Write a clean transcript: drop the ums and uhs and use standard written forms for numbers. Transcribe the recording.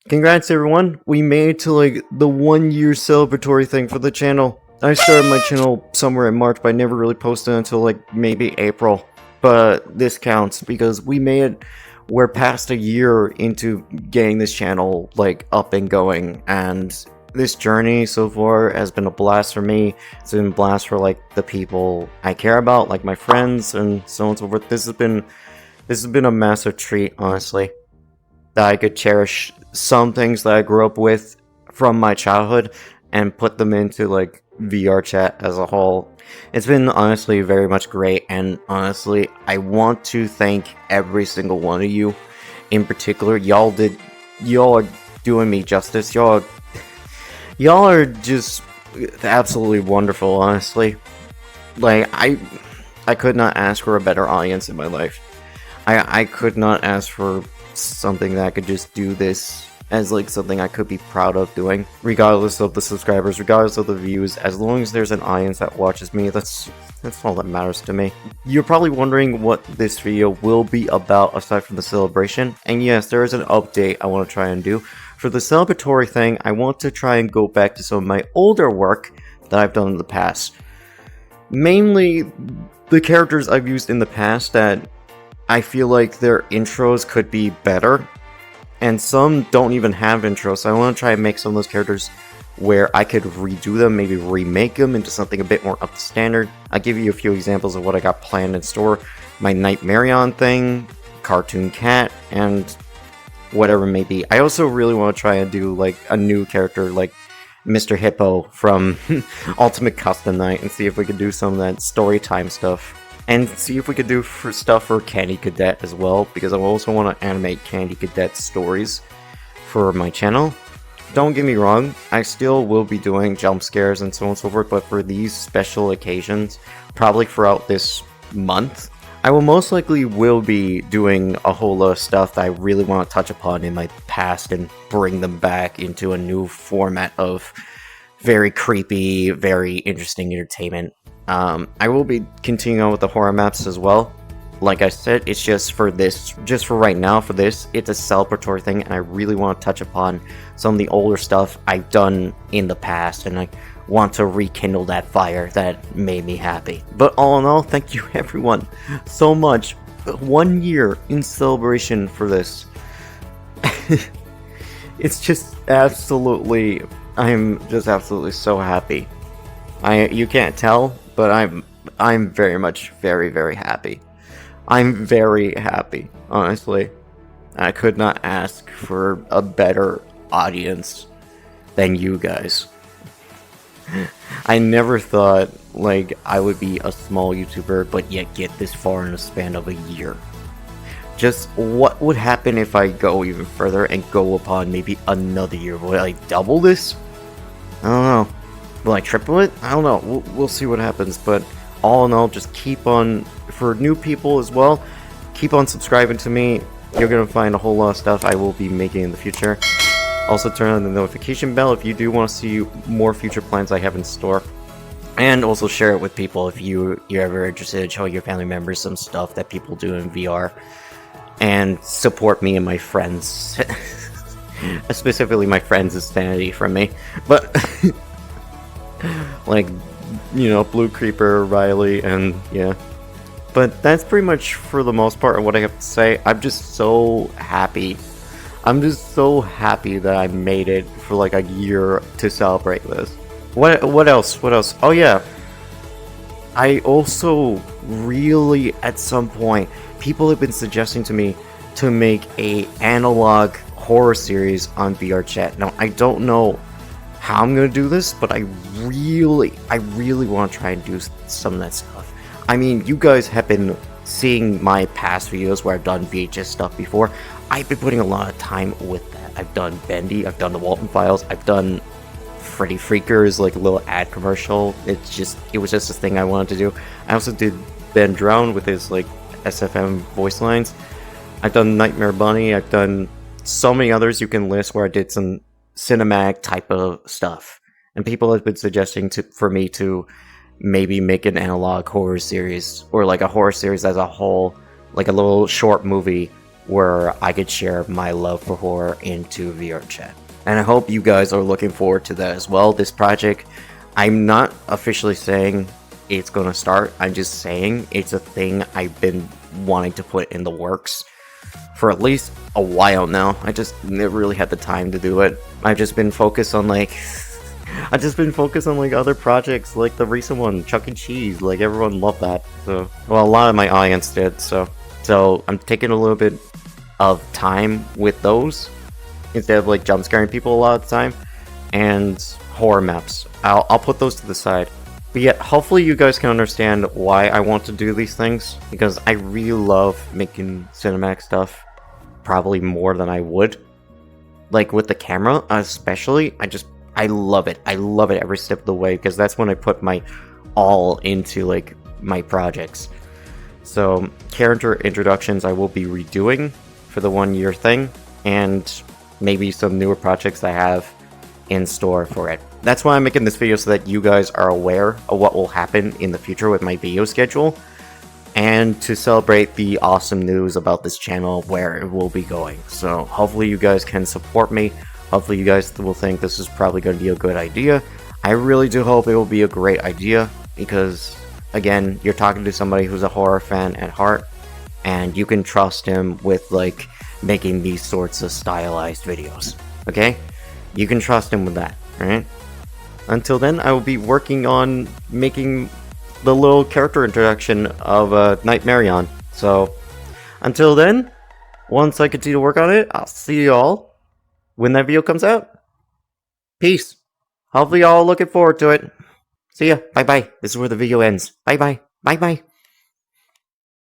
Congrats everyone, we made it to like the 1 year celebratory thing for the channel. I started my channel somewhere in March, but I never really posted until like maybe April. But this counts because we made it, we're past a year into getting this channel like up and going, and this journey so far has been a blast for me. It's been a blast for like the people I care about, like my friends and so on and so forth. This has been a massive treat, honestly, that I could cherish some things that I grew up with from my childhood and put them into like VR chat as a whole. It's been honestly very much great, and honestly, I want to thank every single one of you. In particular, y'all are doing me justice. Y'all are just absolutely wonderful, honestly. Like I could not ask for a better audience in my life. I could not ask for something that I could just do this as like something I could be proud of doing, regardless of the subscribers, regardless of the views. As long as there's an audience that watches me, that's all that matters to me. You're probably wondering what this video will be about aside from the celebration, and yes, there is an update I want to try and do. For the celebratory thing, I want to try and go back to some of my older work that I've done in the past. Mainly the characters I've used in the past that I feel like their intros could be better, and some don't even have intros, so I want to try and make some of those characters where I could redo them, maybe remake them into something a bit more up to standard. I'll give you a few examples of what I got planned in store. My Nightmarion thing, Cartoon Cat, and whatever it may be. I also really want to try and do like a new character like Mr. Hippo from Ultimate Custom Night and see if we could do some of that story time stuff. And see if we could do stuff for Candy Cadet as well, because I also want to animate Candy Cadet stories for my channel. Don't get me wrong, I still will be doing jump scares and so on and so forth, but for these special occasions, probably throughout this month, I will most likely will be doing a whole lot of stuff that I really want to touch upon in my past and bring them back into a new format of very creepy, very interesting entertainment. I will be continuing on with the horror maps as well. Like I said, it's just for right now, for this, it's a celebratory thing, and I really want to touch upon some of the older stuff I've done in the past, and I want to rekindle that fire that made me happy. But all in all, thank you everyone so much. 1 year in celebration for this. It's just absolutely, I'm just absolutely so happy. You can't tell, but I'm very much very happy. I'm very happy, honestly. I could not ask for a better audience than you guys. I never thought like I would be a small YouTuber but yet get this far in the span of a year. Just what would happen if I go even further and go upon maybe another year? Would I double this? I don't know. Will I triple it? I don't know. We'll see what happens, but all in all, just keep on, for new people as well, keep on subscribing to me. You're going to find a whole lot of stuff I will be making in the future. Also turn on the notification bell if you do want to see more future plans I have in store. And also share it with people if you're ever interested in showing your family members some stuff that people do in VR. And support me and my friends. Specifically my friends' sanity from me. But like, you know, Blue Creeper, Riley, and yeah. But that's pretty much for the most part of what I have to say. I'm just so happy. I'm just so happy that I made it for like a year to celebrate this. What else? What else? Oh yeah. I also really, at some point, people have been suggesting to me to make a analog horror series on VR chat. Now, I don't know how I'm gonna do this, but I really want to try and do some of that stuff. I mean, you guys have been seeing my past videos where I've done VHS stuff before. I've been putting a lot of time with that. I've done Bendy, I've done the Walton Files, I've done Freddy Freakers, like a little ad commercial. It was just a thing I wanted to do. I also did Ben Drown with his like SFM voice lines. I've done Nightmare Bunny, I've done so many others you can list where I did some cinematic type of stuff, and people have been suggesting for me to maybe make an analog horror series, or like a horror series as a whole, like a little short movie where I could share my love for horror into VR chat. And I hope you guys are looking forward to that as well. This project, I'm not officially saying it's gonna start, I'm just saying it's a thing I've been wanting to put in the works for at least a while now. I just never really had the time to do it. I've just been focused on like other projects, like the recent one, Chuck E. Cheese. Like everyone loved that. So, well, a lot of my audience did. So I'm taking a little bit of time with those instead of like jump scaring people a lot of the time, and horror maps. I'll put those to the side. But yet, hopefully you guys can understand why I want to do these things, because I really love making cinematic stuff, probably more than I would. Like with the camera, especially, I love it. I love it every step of the way, because that's when I put my all into like my projects. So character introductions I will be redoing for the 1 year thing, and maybe some newer projects I have in store for it. That's why I'm making this video, so that you guys are aware of what will happen in the future with my video schedule, and to celebrate the awesome news about this channel, where it will be going. So hopefully you guys can support me. Hopefully you guys will think this is probably going to be a good idea. I really do hope it will be a great idea, because again, you're talking to somebody who's a horror fan at heart, and you can trust him with like making these sorts of stylized videos. Okay? You can trust him with that, right? Until then, I will be working on making the little character introduction of Nightmarion. So, until then, once I continue to work on it, I'll see y'all when that video comes out. Peace. Hopefully y'all are looking forward to it. See ya. Bye-bye. This is where the video ends. Bye-bye. Bye-bye.